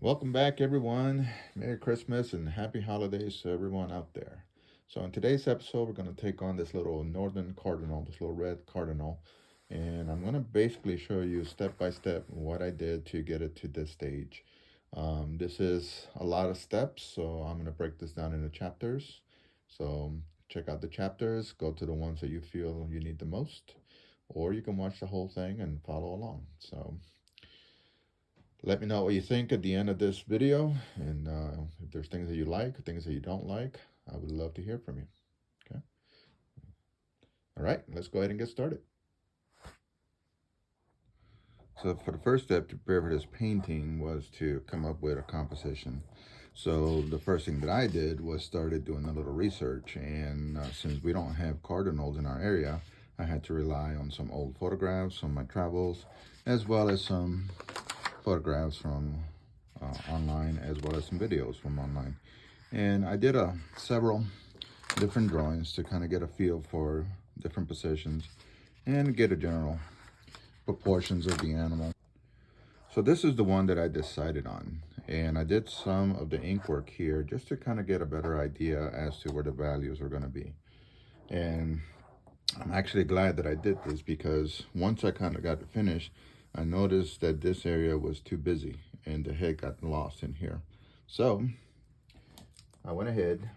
Welcome back, everyone. Merry Christmas and happy holidays to everyone out there. So, in today's episode, we're going to take on this little Northern Cardinal, this little red Cardinal, and I'm going to basically show you step by step what I did to get it to this stage. This is a lot of steps, so I'm going to break this down into chapters. So, check out the chapters, go to the ones that you feel you need the most, or you can watch the whole thing and follow along. So, let me know what you think at the end of this video, and if there's things that you like, things that you don't like, I would love to hear from you. Okay. All right, let's go ahead and get started. So for the first step to prepare for this painting was to come up with a composition. So the first thing that I did was started doing a little research, and since we don't have cardinals in our area, I had to rely on some old photographs from my travels, as well as some photographs from online, as well as some videos from online. And I did several different drawings to kind of get a feel for different positions and get a general proportions of the animal. So this is the one that I decided on, and I did some of the ink work here just to kind of get a better idea as to where the values are going to be. And I'm actually glad that I did this, because once I kind of got it finished, I noticed that this area was too busy and the head got lost in here. So I went ahead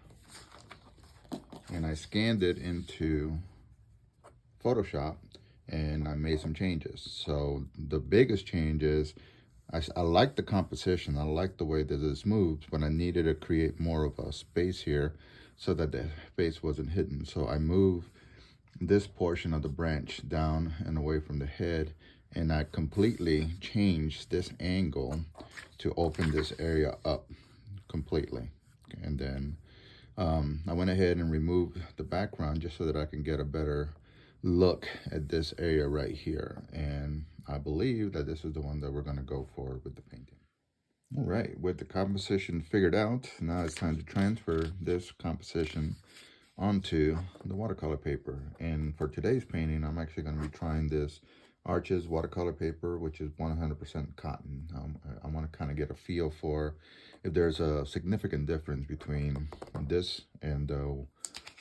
and I scanned it into Photoshop and I made some changes. So the biggest change is I like the composition. I like the way that this moves, but I needed to create more of a space here so that the face wasn't hidden. So I moved this portion of the branch down and away from the head, and I completely changed this angle to open this area up completely. And then I went ahead and removed the background just so that I can get a better look at this area right here. And I believe that this is the one that we're going to go for with the painting. All right, with the composition figured out, now it's time to transfer this composition onto the watercolor paper. And for today's painting, I'm actually going to be trying this Arches watercolor paper, which is 100% cotton. I want to kind of get a feel for if there's a significant difference between this and the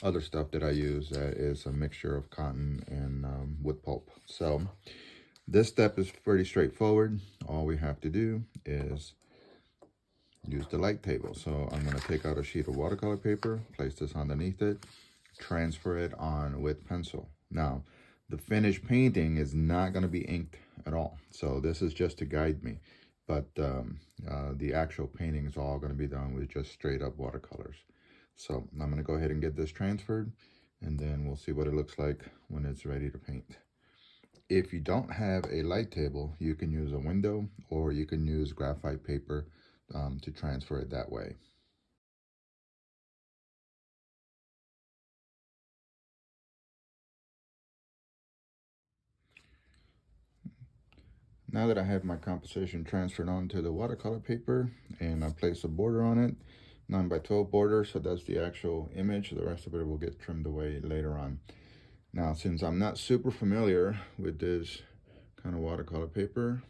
other stuff that I use that is a mixture of cotton and wood pulp. So this step is pretty straightforward. All we have to do is use the light table. So I'm going to take out a sheet of watercolor paper, place this underneath it, transfer it on with pencil. Now, the finished painting is not going to be inked at all. So this is just to guide me. But the actual painting is all going to be done with just straight up watercolors. So I'm going to go ahead and get this transferred, and then we'll see what it looks like when it's ready to paint. If you don't have a light table, you can use a window, or you can use graphite paper to transfer it that way. Now that I have my composition transferred onto the watercolor paper and I place a border on it, 9x12 border, so that's the actual image. The rest of it will get trimmed away later on. Now, since I'm not super familiar with this kind of watercolor paper,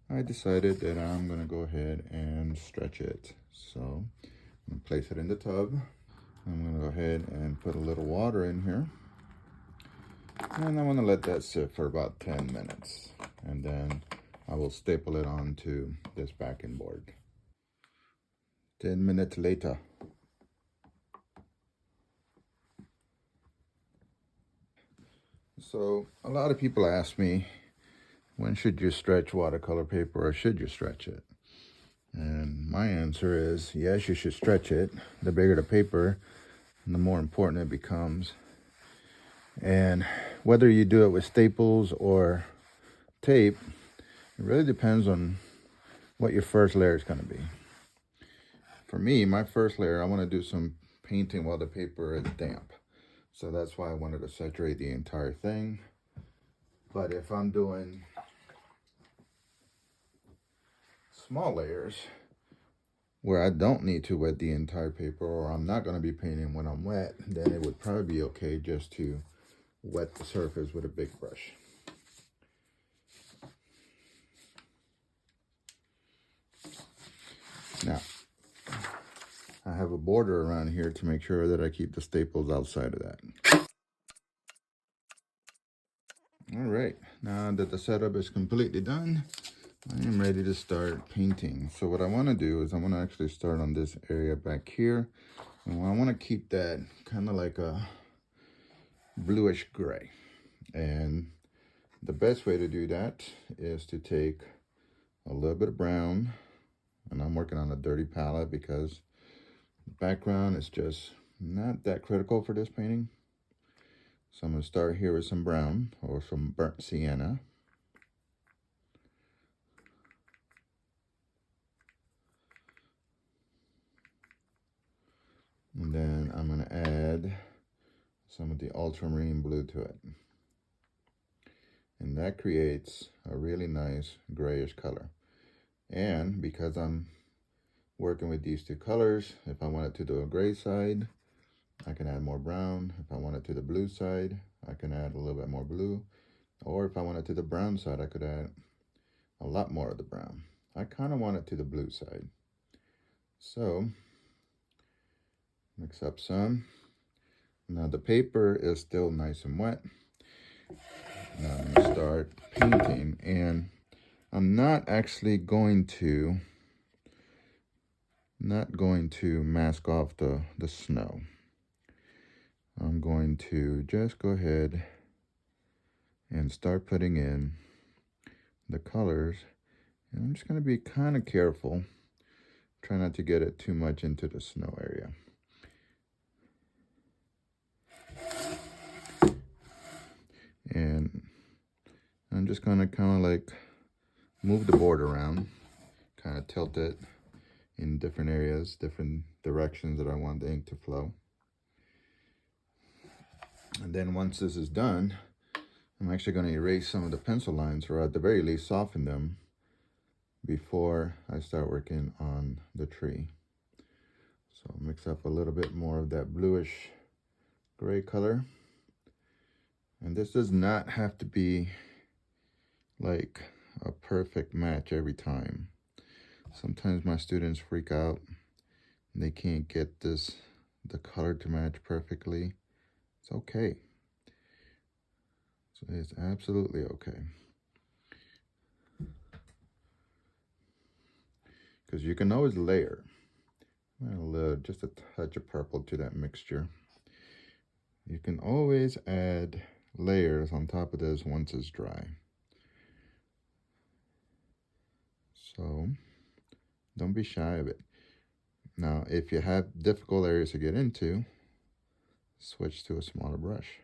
I decided that I'm going to go ahead and stretch it. So I'm going to place it in the tub. I'm going to go ahead and put a little water in here. And I want to let that sit for about 10 minutes. And then I will staple it onto this backing board. 10 minutes later. So a lot of people ask me, when should you stretch watercolor paper, or should you stretch it? And my answer is, yes, you should stretch it. The bigger the paper, the more important it becomes. And whether you do it with staples or tape, it really depends on what your first layer is going to be. For me, my first layer, I want to do some painting while the paper is damp. So that's why I wanted to saturate the entire thing. But if I'm doing small layers where I don't need to wet the entire paper, or I'm not going to be painting when I'm wet, then it would probably be okay just to wet the surface with a big brush. Now, I have a border around here to make sure that I keep the staples outside of that. All right, now that the setup is completely done, I am ready to start painting. So what I want to do is I want to actually start on this area back here. And I want to keep that kind of like a bluish gray. And the best way to do that is to take a little bit of brown, and I'm working on a dirty palette because the background is just not that critical for this painting. So I'm going to start here with some brown or some burnt sienna. And then I'm going to add some of the ultramarine blue to it. And that creates a really nice grayish color. And because I'm working with these two colors, if I wanted to do a gray side, I can add more brown. If I wanted to the blue side, I can add a little bit more blue. Or if I wanted to the brown side, I could add a lot more of the brown. I kind of want it to the blue side. So, mix up some. Now the paper is still nice and wet. Now I'm going to start painting, and I'm not actually going to mask off the snow. I'm going to just go ahead and start putting in the colors, and I'm just going to be kind of careful. Try not to get it too much into the snow area. And I'm just going to kind of like move the board around, kind of tilt it in different areas, different directions that I want the ink to flow. And then once this is done, I'm actually going to erase some of the pencil lines, or at the very least soften them, before I start working on the tree. So mix up a little bit more of that bluish gray color. And this does not have to be like a perfect match every time. Sometimes my students freak out. They can't get the color to match perfectly. It's okay. So it's absolutely okay. Because you can always layer. Just a touch of purple to that mixture. You can always add layers on top of this once it's dry. So don't be shy of it. Now, if you have difficult areas to get into, switch to a smaller brush.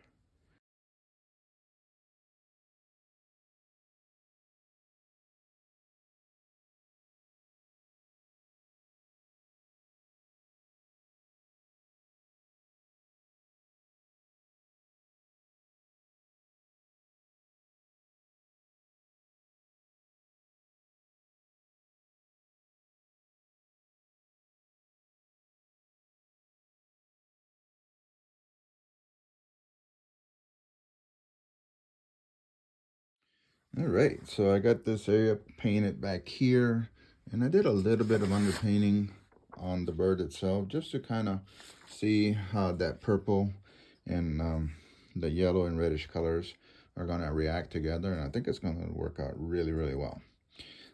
All right, so I got this area painted back here, and I did a little bit of underpainting on the bird itself, just to kind of see how that purple and the yellow and reddish colors are going to react together, and I think it's going to work out really, really well.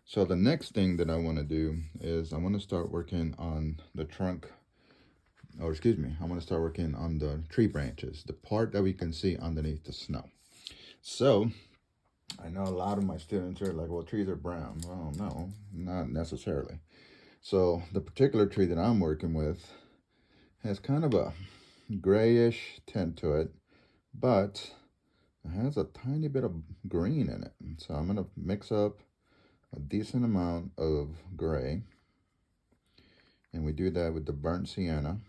So the next thing that I want to do is I want to start working on the trunk, or excuse me, I want to start working on the tree branches, the part that we can see underneath the snow. So I know a lot of my students are like, well, trees are brown. Well, no, not necessarily. So the particular tree that I'm working with has kind of a grayish tint to it, but it has a tiny bit of green in it. So I'm going to mix up a decent amount of gray. And we do that with the burnt sienna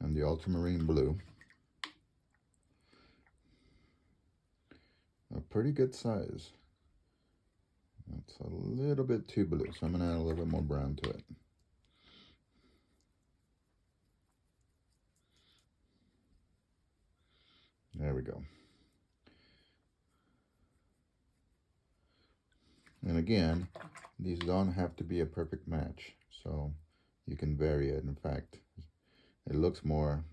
and the ultramarine blue. A pretty good size. It's a little bit too blue, so I'm going to add a little bit more brown to it. There we go. And again, these don't have to be a perfect match, so you can vary it. In fact, it looks more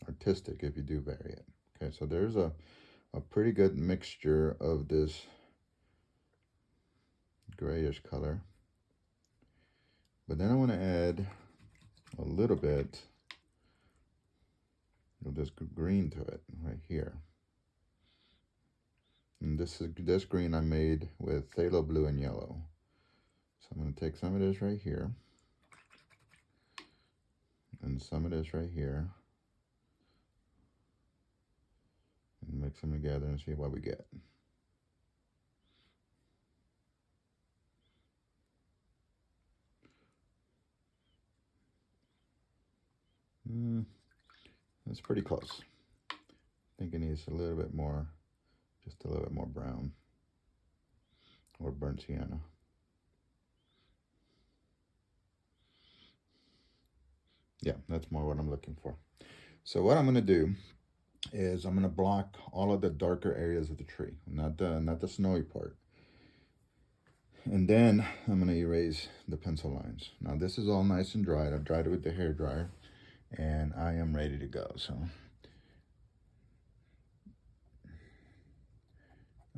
artistic if you do vary it. Okay, so there's a pretty good mixture of this grayish color. But then I want to add a little bit of this green to it right here. And this green I made with phthalo blue and yellow. So I'm going to take some of this right here and some of this right here and mix them together and see what we get. That's pretty close. I think it needs a little bit more, just a little bit more brown or burnt sienna. Yeah, that's more what I'm looking for. So what I'm going to do is I'm going to block all of the darker areas of the tree, not the snowy part. And then I'm going to erase the pencil lines. Now this is all nice and dried. I've dried it with the hair dryer and I am ready to go. So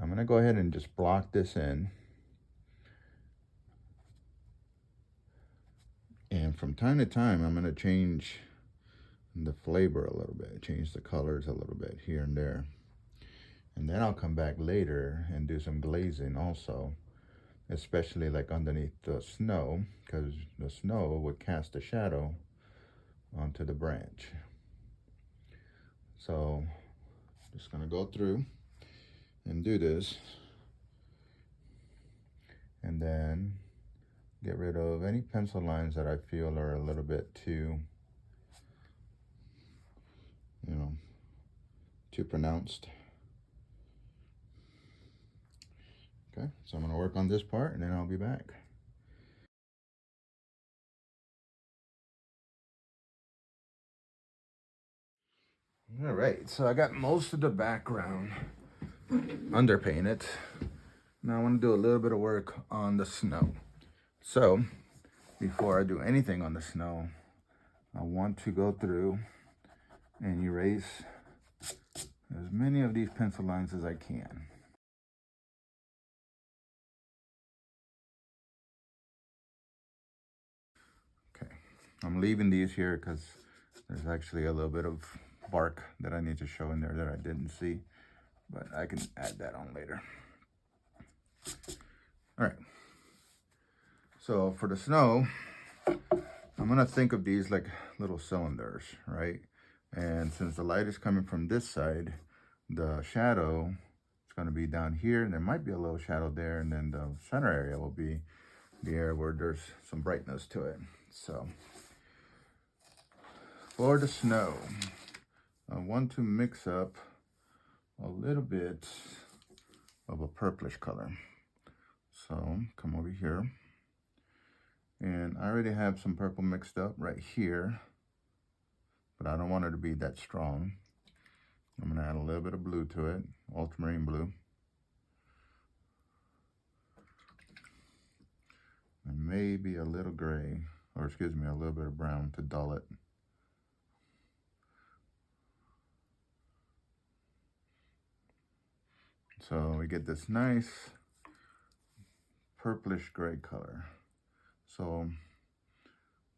I'm going to go ahead and just block this in. And from time to time, I'm going to change the flavor a little bit, change the colors a little bit here and there. And then I'll come back later and do some glazing also, especially like underneath the snow, because the snow would cast a shadow onto the branch. So just going to go through and do this, and then get rid of any pencil lines that I feel are a little bit too, too pronounced. Okay, so I'm going to work on this part and then I'll be back. All right, so I got most of the background underpainted. Now I want to do a little bit of work on the snow. So before I do anything on the snow, I want to go through and erase as many of these pencil lines as I can. Okay, I'm leaving these here because there's actually a little bit of bark that I need to show in there that I didn't see, but I can add that on later. All right, so for the snow, I'm gonna think of these like little cylinders, right? And since the light is coming from this side, the shadow is gonna be down here, and there might be a little shadow there, and then the center area will be the area where there's some brightness to it. So for the snow, I want to mix up a little bit of a purplish color. So come over here, and I already have some purple mixed up right here, but I don't want it to be that strong. I'm gonna add a little bit of blue to it, ultramarine blue. And maybe a little gray, or excuse me, a little bit of brown to dull it. So we get this nice purplish gray color. So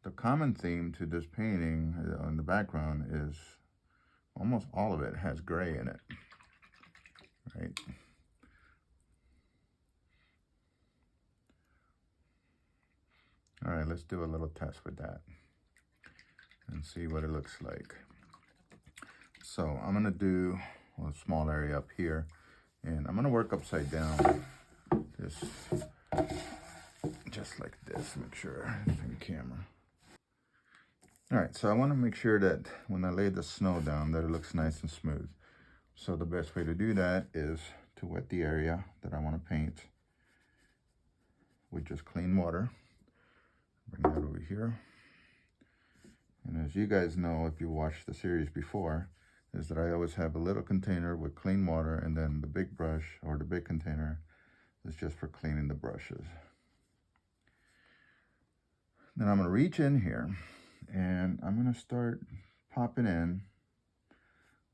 the common theme to this painting on the background is almost all of it has gray in it, right? All right, let's do a little test with that and see what it looks like. So I'm gonna do a small area up here, and I'm gonna work upside down, just like this, make sure it's in camera. All right, so I wanna make sure that when I lay the snow down that it looks nice and smooth. So the best way to do that is to wet the area that I wanna paint with just clean water. Bring that over here. And as you guys know, if you watched the series before, is that I always have a little container with clean water and then the big brush or the big container It's just for cleaning the brushes. Then I'm gonna reach in here and I'm gonna start popping in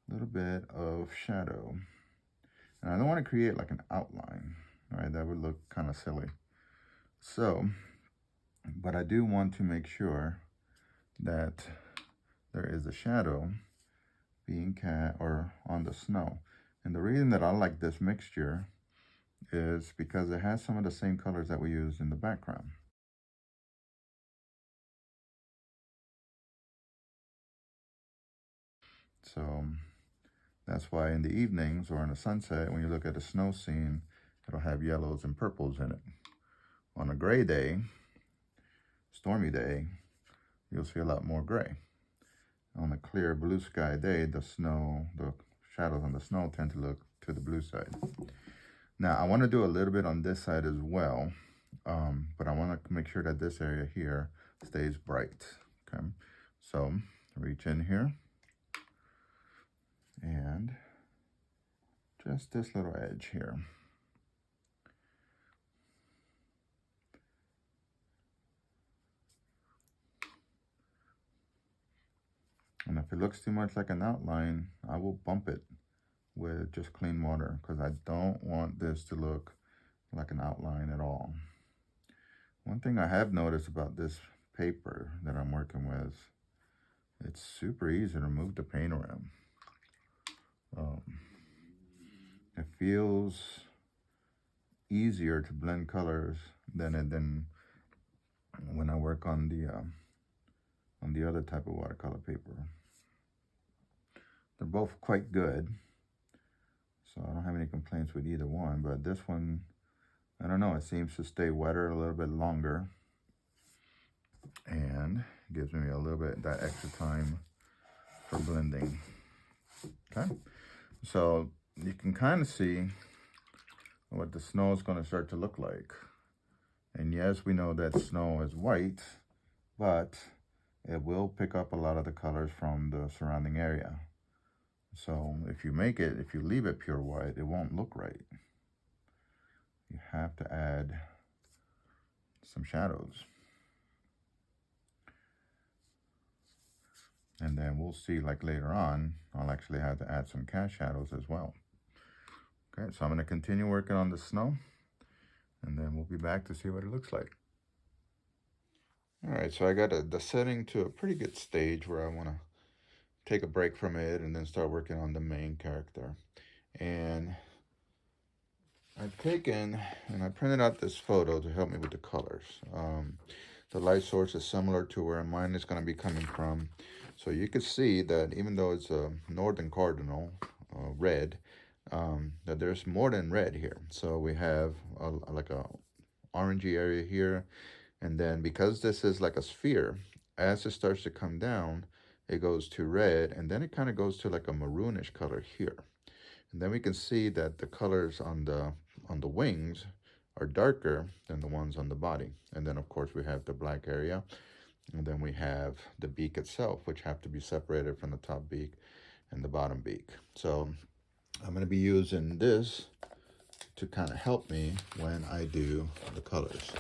a little bit of shadow. And I don't want to create like an outline, all right? That would look kind of silly. So, but I do want to make sure that there is a shadow being cast or on the snow. And the reason that I like this mixture is because it has some of the same colors that we use in the background. So that's why in the evenings or in the sunset, when you look at a snow scene, it'll have yellows and purples in it. On a gray day, stormy day, you'll see a lot more gray. On a clear blue sky day, the shadows on the snow tend to look to the blue side. Now, I want to do a little bit on this side as well, but I want to make sure that this area here stays bright, okay? So, reach in here, and just this little edge here. And if it looks too much like an outline, I will bump it with just clean water because I don't want this to look like an outline at all. One thing I have noticed about this paper that I'm working with, it's super easy to move the paint around. It feels easier to blend colors than when I work on the other type of watercolor paper. They're both quite good, so I don't have any complaints with either one, but this one, I don't know, it seems to stay wetter a little bit longer and gives me a little bit that extra time for blending. Okay, so you can kind of see what the snow is going to start to look like. And yes, we know that snow is white, but it will pick up a lot of the colors from the surrounding area. So if you leave it pure white, it won't look right. You have to add some shadows. And then we'll see, like later on, I'll actually have to add some cast shadows as well. Okay, so I'm going to continue working on the snow, and then we'll be back to see what it looks like. All right, so I got the setting to a pretty good stage where I want to take a break from it and then start working on the main character. And I've taken and I printed out this photo to help me with the colors. The light source is similar to where mine is going to be coming from. So you can see that even though it's a Northern Cardinal red, that there's more than red here. So we have like a orangey area here. And then because this is like a sphere, as it starts to come down, it goes to red, and then it kind of goes to like a maroonish color here. And then we can see that the colors on the wings are darker than the ones on the body. And then of course we have the black area, and then we have the beak itself, which have to be separated from the top beak and the bottom beak. So I'm going to be using this to kind of help me when I do the colors.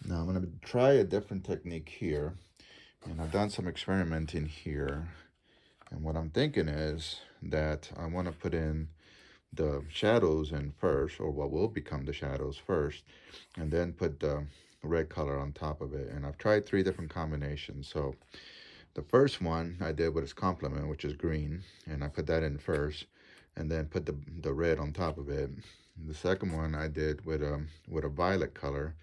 Now I'm going to try a different technique here, and I've done some experimenting here. And what I'm thinking is that I want to put in the shadows in first, or what will become the shadows first, and then put the red color on top of it. And I've tried 3 different combinations. So the first one I did with its complement, which is green, and I put that in first, and then put the red on top of it. The second one I did with a violet color,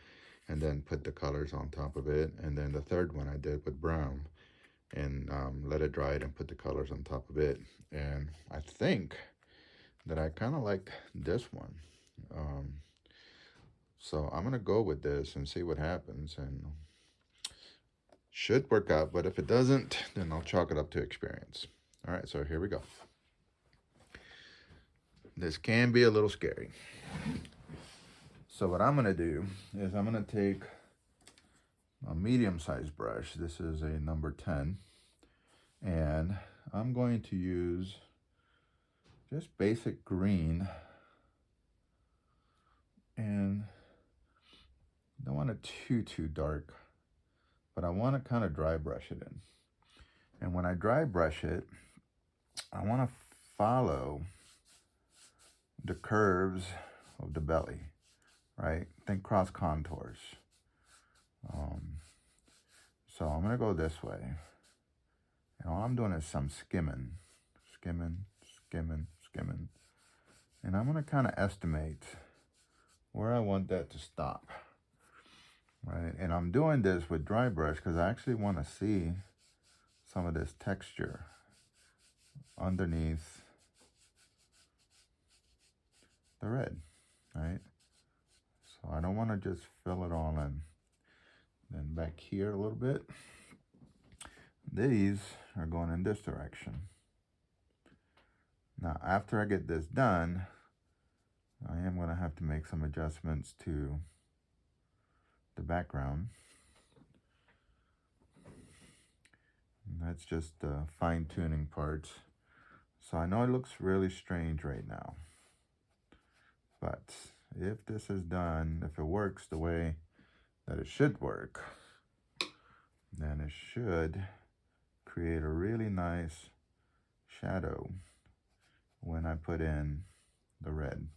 and then put the colors on top of it. And then the third one I did with brown, and let it dry and put the colors on top of it. And I think that I kind of like this one. So I'm going to go with this and see what happens, and should work out. But if it doesn't, then I'll chalk it up to experience. All right, so here we go. This can be a little scary. So what I'm going to do is I'm going to take a medium-sized brush. This is a number 10. And I'm going to use just basic green And don't want it too dark, but I want to kind of dry brush it in. And when I dry brush it, I want to follow the curves of the belly, right? Think cross contours. So I'm going to go this way. And all I'm doing is some skimming. And I'm going to kind of estimate where I want that to stop, right? And I'm doing this with dry brush because I actually want to see some of this texture underneath the red, right? So I don't want to just fill it all in. Then back here a little bit, these are going in this direction. Now, after I get this done, I am going to have to make some adjustments to the background. And that's just the fine-tuning part. So I know it looks really strange right now. But if this is done, if it works the way that it should work, then it should create a really nice shadow when I put in the red.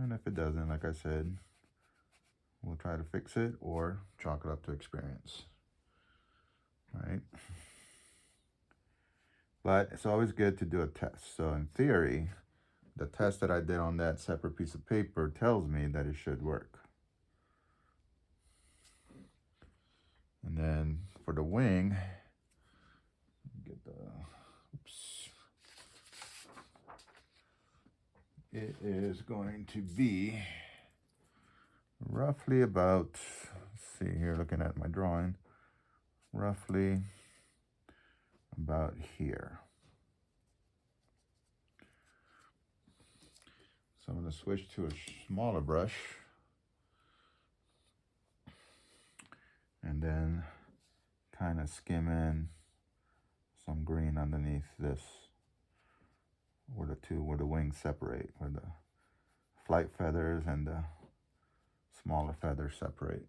And if it doesn't, like I said, we'll try to fix it or chalk it up to experience, right? But it's always good to do a test. So in theory, the test that I did on that separate piece of paper tells me that it should work. And then for the wing, get the, oops. It is going to be roughly about, let's see here, looking at my drawing, roughly about here. So I'm going to switch to a smaller brush and then kind of skim in some green underneath this, where the wings separate, where the flight feathers and the smaller feathers separate.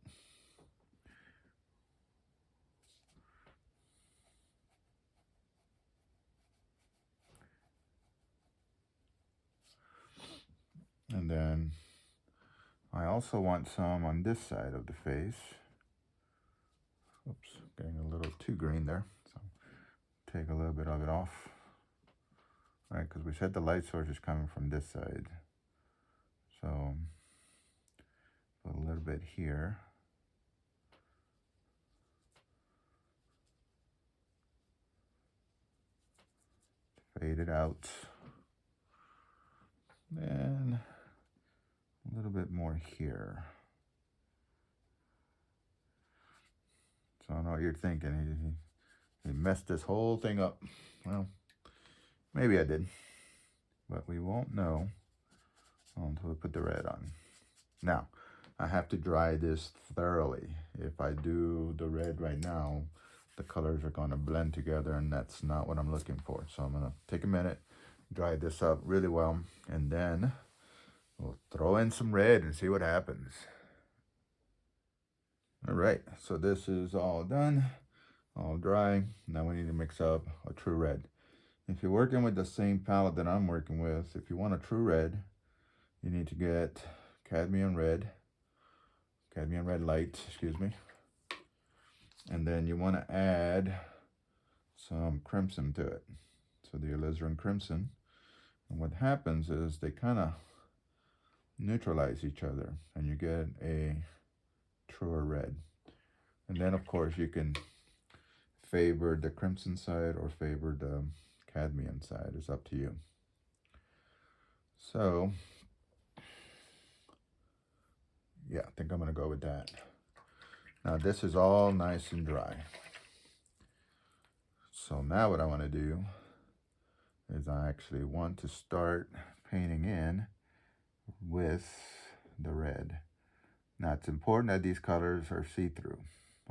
And then I also want some on this side of the face. Oops, getting a little too green there. So take a little bit of it off. All right, because we said the light source is coming from this side. So put a little bit here. Fade it out. Then a little bit more here. So I know what you're thinking. He messed this whole thing up. Well, maybe I did. But we won't know until we put the red on. Now, I have to dry this thoroughly. If I do the red right now, the colors are going to blend together, and that's not what I'm looking for. So I'm going to take a minute, dry this up really well, and then we'll throw in some red and see what happens. All right, so this is all done, all dry. Now we need to mix up a true red. If you're working with the same palette that I'm working with, if you want a true red, you need to get cadmium red light, excuse me. And then you want to add some crimson to it. So the alizarin crimson. And what happens is they kind of neutralize each other and you get a truer red. And then of course you can favor the crimson side or favor the cadmium side. It's up to you. So yeah, I think I'm going to go with that. Now this is all nice and dry. So now what I want to do is I actually want to start painting in with the red. Now it's important that these colors are see-through,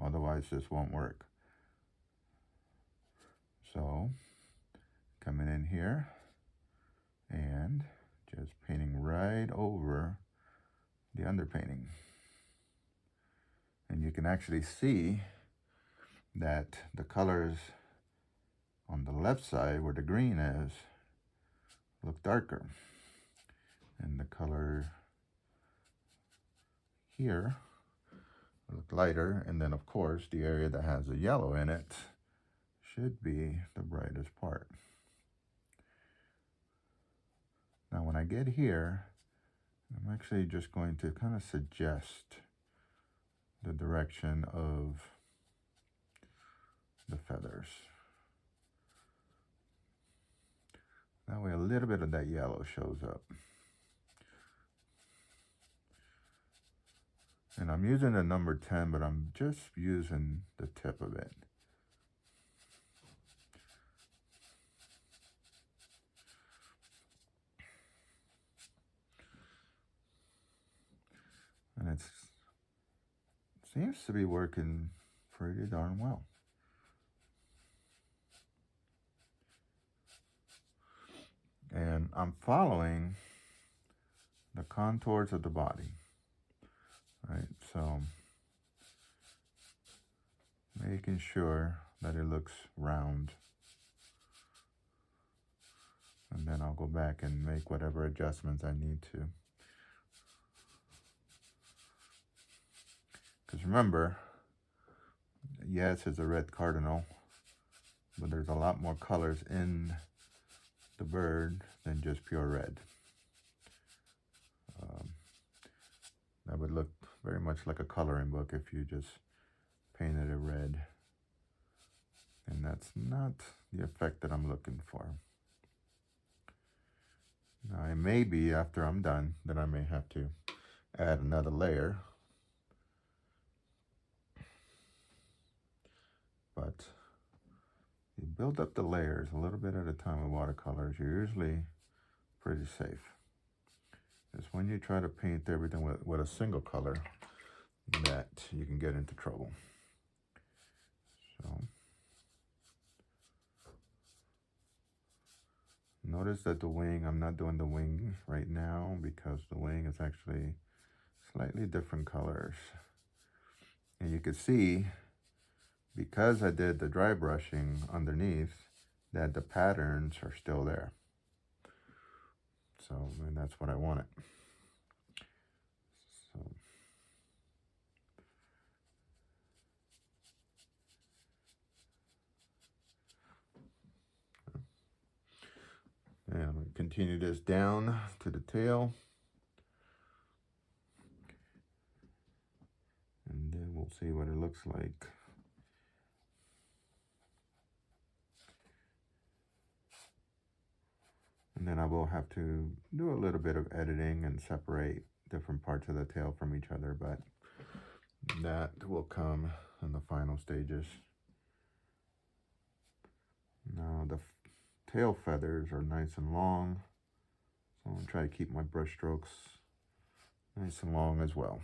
otherwise this won't work. So coming in here and just painting right over the underpainting. And you can actually see that the colors on the left side where the green is look darker, and the color here look lighter, and then of course the area that has the yellow in it should be the brightest part. Now when I get here, I'm actually just going to kind of suggest the direction of the feathers. That way a little bit of that yellow shows up. And I'm using the number 10, but I'm just using the tip of it. And it seems to be working pretty darn well. And I'm following the contours of the body, right? So making sure that it looks round. And then I'll go back and make whatever adjustments I need to. Because remember, yes, it's a red cardinal, but there's a lot more colors in the bird than just pure red. That would look very much like a coloring book if you just painted it red. And that's not the effect that I'm looking for. Now, it may be after I'm done that I may have to add another layer. But you build up the layers a little bit at a time with watercolors, you're usually pretty safe. It's when you try to paint everything with a single color that you can get into trouble. So notice that the wing, I'm not doing the wing right now because the wing is actually slightly different colors. And you can see, because I did the dry brushing underneath, that the patterns are still there. So, and that's what I wanted. So, and I'm going to continue this down to the tail. And then we'll see what it looks like. And then I will have to do a little bit of editing and separate different parts of the tail from each other, but that will come in the final stages. Now the tail feathers are nice and long, so I'm going to try to keep my brush strokes nice and long as well.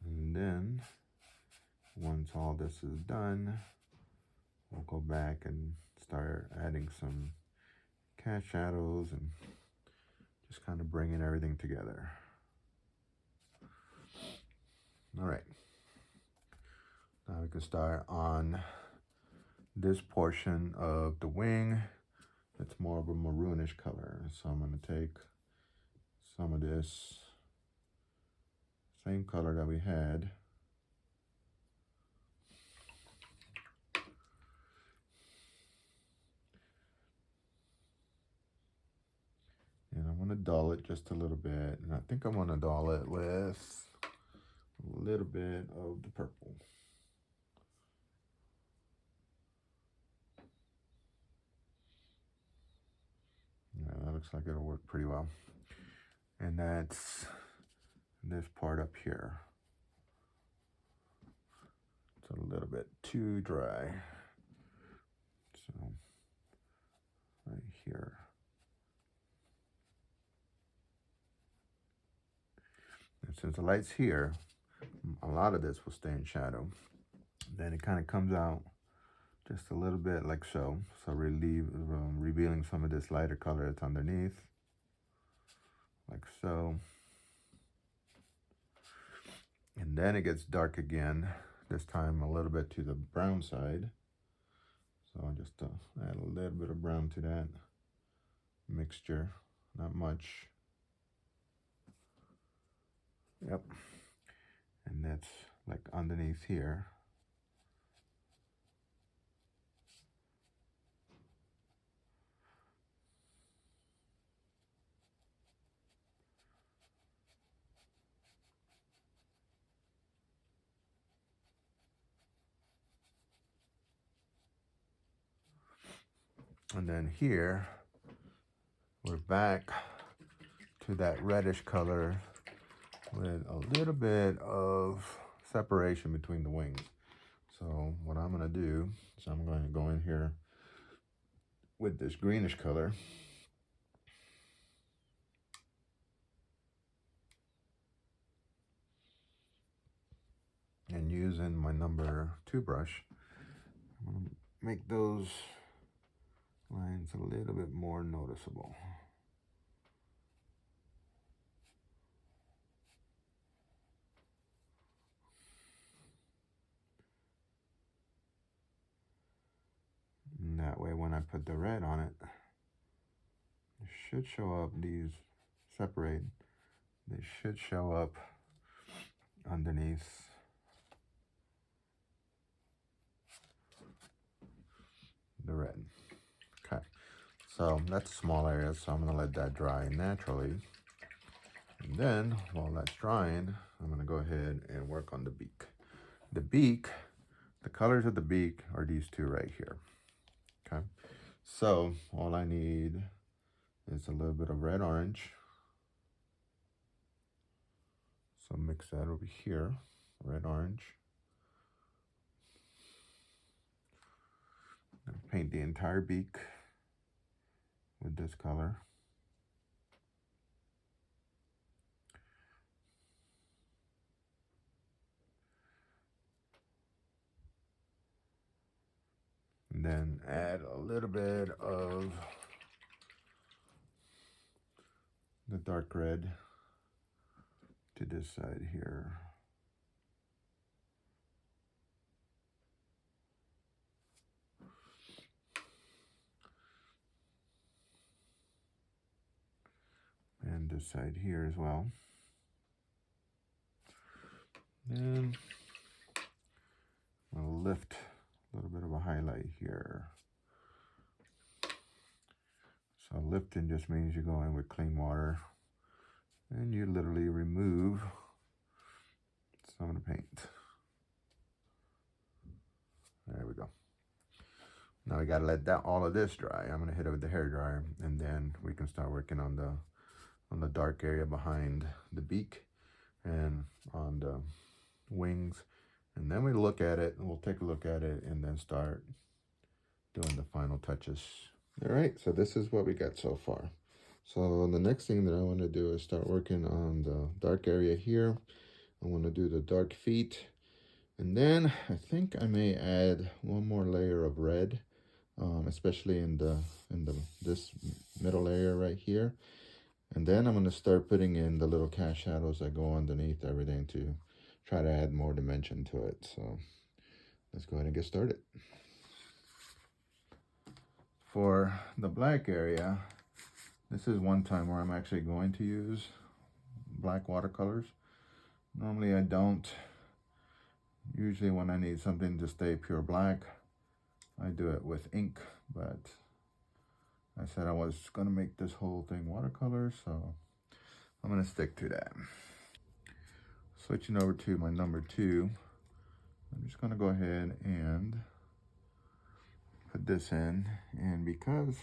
And then, once all this is done, we'll go back and start adding some cast shadows and just kind of bringing everything together. All right. Now we can start on this portion of the wing. It's more of a maroonish color. So I'm going to take some of this same color that we had. And I'm going to dull it just a little bit. And I think I'm going to dull it with a little bit of the purple. Yeah, that looks like it'll work pretty well. And that's this part up here. It's a little bit too dry. So right here. since the light's here, a lot of this will stay in shadow. Then it kind of comes out just a little bit like so. So revealing some of this lighter color that's underneath, like so. And then it gets dark again, this time a little bit to the brown side. So I'll just add a little bit of brown to that mixture, not much. Yep. And that's like underneath here. And then here, we're back to that reddish color with a little bit of separation between the wings. So what I'm gonna do is I'm going to go in here with this greenish color. And using my number 2 brush, I'm gonna make those lines a little bit more noticeable. And that way when I put the red on it, it should show up, these separate, they should show up underneath the red. Okay, so that's a small area, so I'm gonna let that dry naturally. And then while that's drying, I'm gonna go ahead and work on the beak. The beak, the colors of the beak are these two right here. Okay, so all I need is a little bit of red orange. So mix that over here, red orange. And paint the entire beak with this color. And then add a little bit of the dark red to this side here. And this side here as well. And I'll lift a little bit of a highlight here. So lifting just means you go in with clean water and you literally remove some of the paint. There we go. Now we gotta let that all of this dry. I'm gonna hit it with the hair dryer, and then we can start working on the dark area behind the beak and on the wings. And then we look at it, and we'll take a look at it, and then start doing the final touches. All right, so this is what we got so far. So the next thing that I want to do is start working on the dark area here. I want to do the dark feet, and then I think I may add one more layer of red, especially in this middle area right here. And then I'm going to start putting in the little cast shadows that go underneath everything to try to add more dimension to it. So let's go ahead and get started. For the black area, this is one time where I'm actually going to use black watercolors. Normally I don't. Usually when I need something to stay pure black, I do it with ink, but I said I was going to make this whole thing watercolor, so I'm going to stick to that. Switching over to my number 2, I'm just going to go ahead and put this in, and because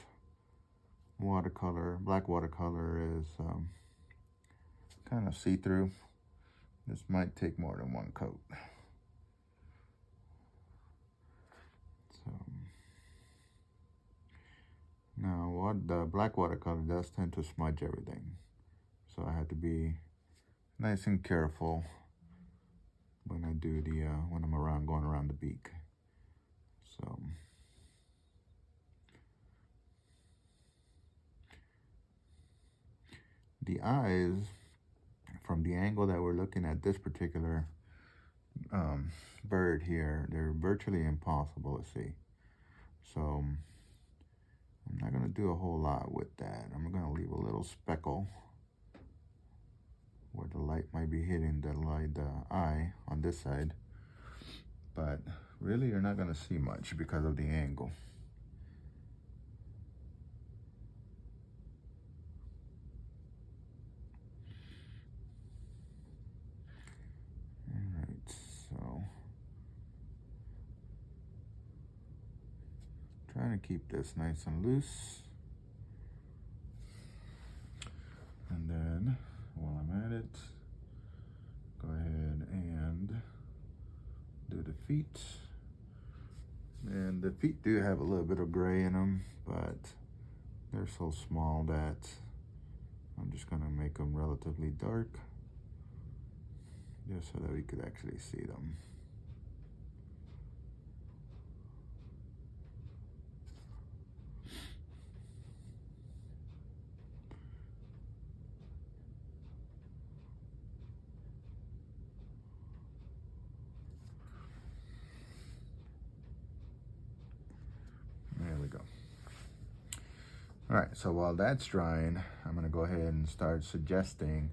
black watercolor is kind of see-through, this might take more than one coat. So now what the black watercolor does tend to smudge everything, so I have to be nice and careful when I do the, when I'm going around the beak. So, the eyes, from the angle that we're looking at this particular bird here, they're virtually impossible to see. So I'm not gonna do a whole lot with that. I'm gonna leave a little speckle where the light might be hitting the eye on this side, but really you're not gonna see much because of the angle. All right, so trying to keep this nice and loose. And then while I'm at it, go ahead and do the feet. And the feet do have a little bit of gray in them, but they're so small that I'm just gonna make them relatively dark, just so that we could actually see them. There we go. All right, so while that's drying, I'm gonna go ahead and start suggesting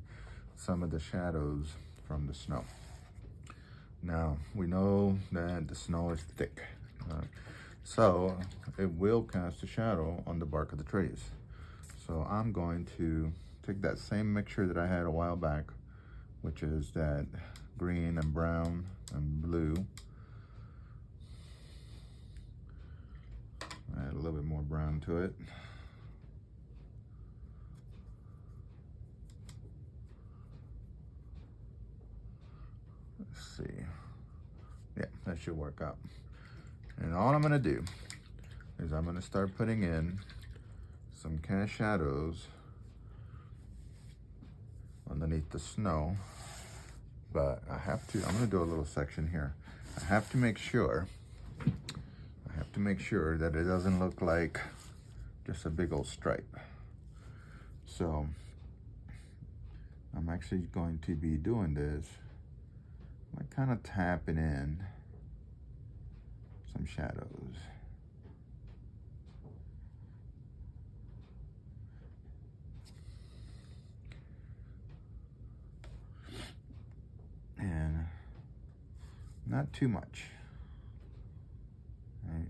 some of the shadows from the snow. Now, we know that the snow is thick, so it will cast a shadow on the bark of the trees. So I'm going to take that same mixture that I had a while back, which is that green and brown and blue. Add a little bit more brown to it. Let's see. Yeah, that should work out. And all I'm gonna do is I'm gonna start putting in some cast shadows underneath the snow. But I'm gonna do a little section here. I have to make sure that it doesn't look like just a big old stripe. So I'm actually going to be doing this, like kind of tapping in some shadows. And not too much, right?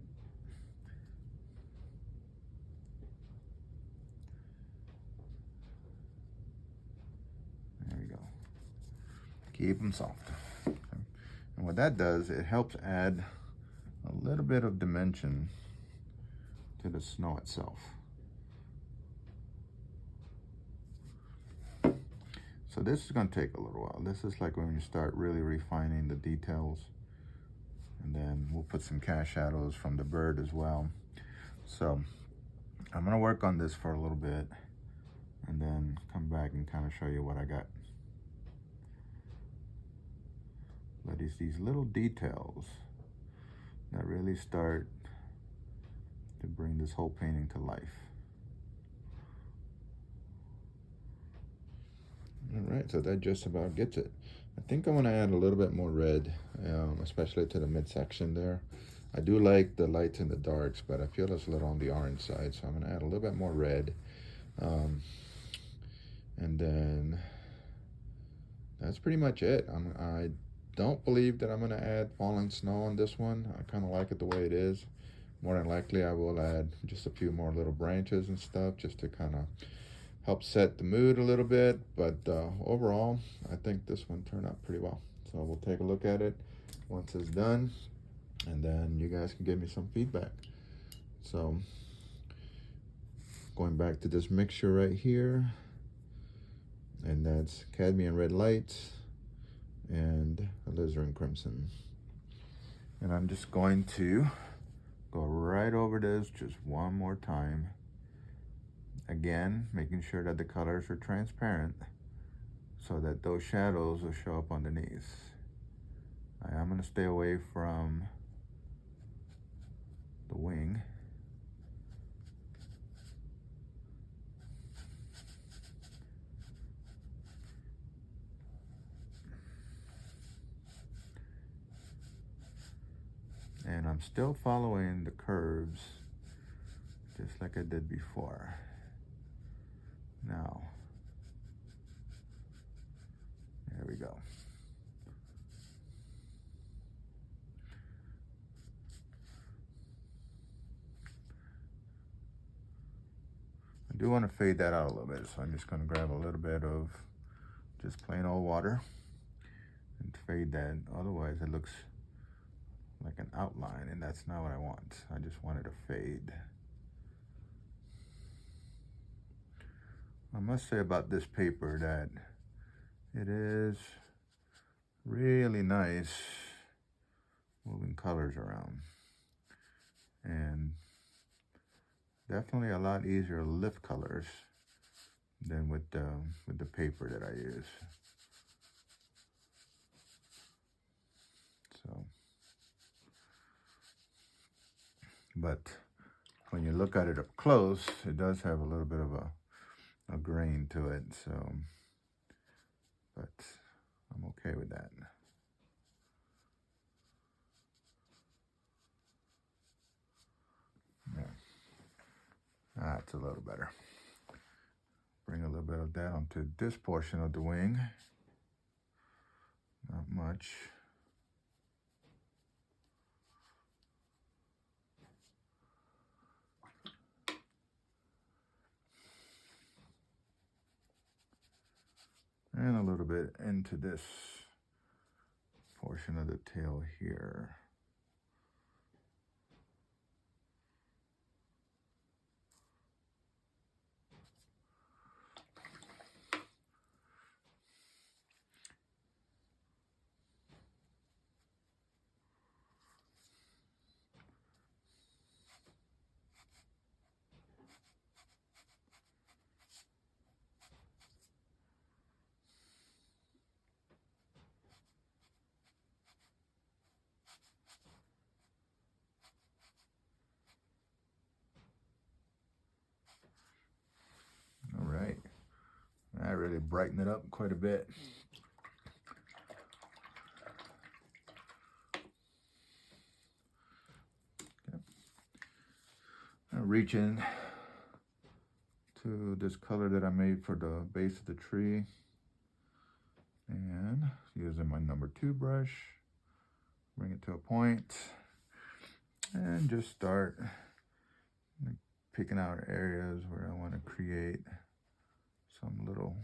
There we go. Keep them soft. Okay. And what that does, it helps add a little bit of dimension to the snow itself. So this is going to take a little while. This is like when you start really refining the details. And then we'll put some cast shadows from the bird as well. So I'm going to work on this for a little bit and then come back and kind of show you what I got. But it's these little details that really start to bring this whole painting to life. All right, so that just about gets it. I think I'm gonna add a little bit more red, especially to the midsection there. I do like the lights and the darks, but I feel it's a little on the orange side, so I'm gonna add a little bit more red. And then that's pretty much it. I don't believe that I'm gonna add falling snow on this one. I kind of like it the way it is. More than likely, I will add just a few more little branches and stuff just to kind of help set the mood a little bit. But overall, I think this one turned out pretty well. So we'll take a look at it once it's done, and then you guys can give me some feedback. So going back to this mixture right here, and that's cadmium red lights and alizarin crimson. And I'm just going to go right over this just one more time. Again, making sure that the colors are transparent so that those shadows will show up underneath. I'm going to stay away from the wing. And I'm still following the curves just like I did before. Now, there we go. I do want to fade that out a little bit, so I'm just going to grab a little bit of just plain old water and fade that. Otherwise it looks like an outline, and that's not what I want. I just want it to fade. I must say about this paper that it is really nice moving colors around, and definitely a lot easier to lift colors than with the paper that I use. So, but when you look at it up close, it does have a little bit of a grain to it. So, but I'm okay with that. Yeah, that's a little better. Bring a little bit of that onto this portion of the wing. Not much. And a little bit into this portion of the tail here. All right. I really brighten it up quite a bit. Okay. I reach in to this color that I made for the base of the tree, and using my number 2 brush, bring it to a point, and just start picking out areas where I want to create some little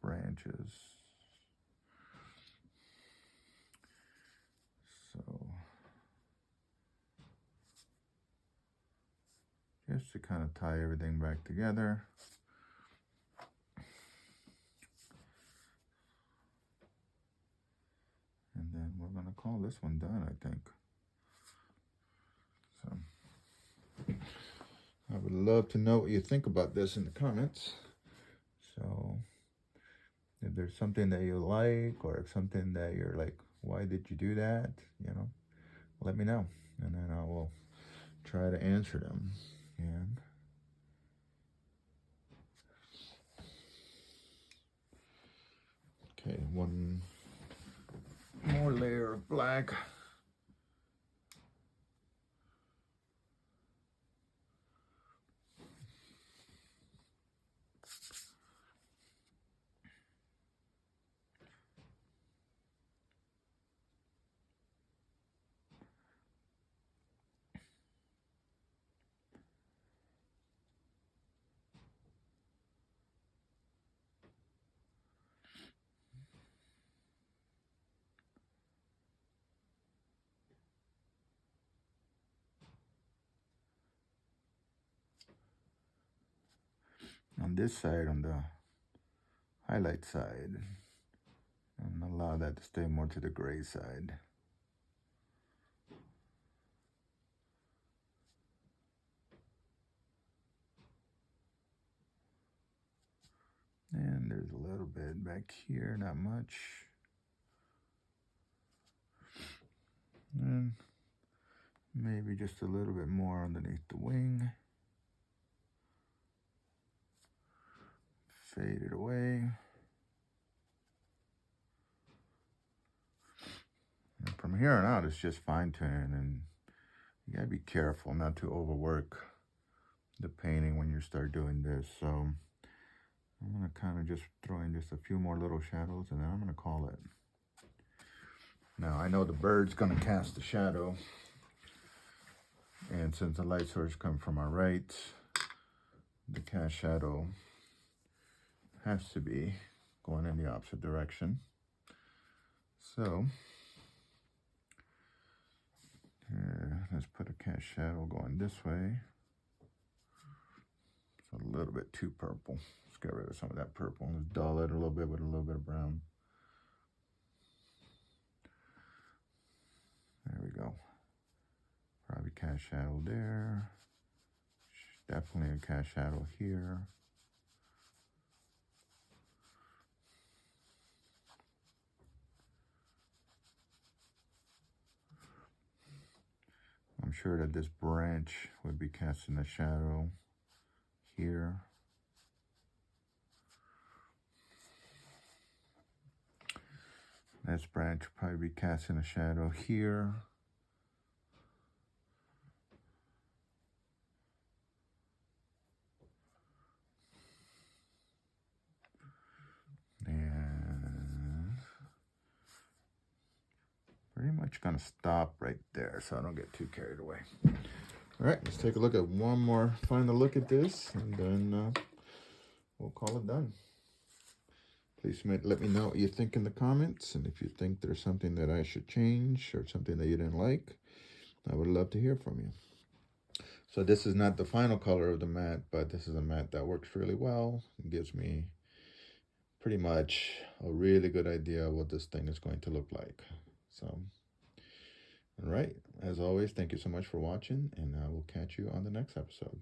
branches. So just to kind of tie everything back together. And then we're going to call this one done, I think. So I would love to know what you think about this in the comments. So if there's something that you like, or if something that you're like, why did you do that? You know, let me know, and then I will try to answer them. And okay, one more layer of black. On this side, on the highlight side, and allow that to stay more to the gray side. And there's a little bit back here, not much. And maybe just a little bit more underneath the wing. Fade it away. And from here on out, it's just fine tuning, and you gotta be careful not to overwork the painting when you start doing this. So I'm gonna kind of just throw in just a few more little shadows, and then I'm gonna call it. Now I know the bird's gonna cast the shadow, and since the light source comes from our right, the cast shadow has to be going in the opposite direction. So let's put a cast shadow going this way. It's a little bit too purple. Let's get rid of some of that purple. Let's dull it a little bit with a little bit of brown. There we go. Probably cast shadow there. Definitely a cast shadow here. I'm sure that this branch would be casting a shadow here. This branch would probably be casting a shadow here. And pretty much gonna stop right there so I don't get too carried away. All right, let's take a look at one more final look at this, and then we'll call it done. Please let me know what you think in the comments, and if you think there's something that I should change or something that you didn't like, I would love to hear from you. So this is not the final color of the matte, but this is a matte that works really well. It gives me pretty much a really good idea of what this thing is going to look like. So, all right, as always, thank you so much for watching, and I will catch you on the next episode.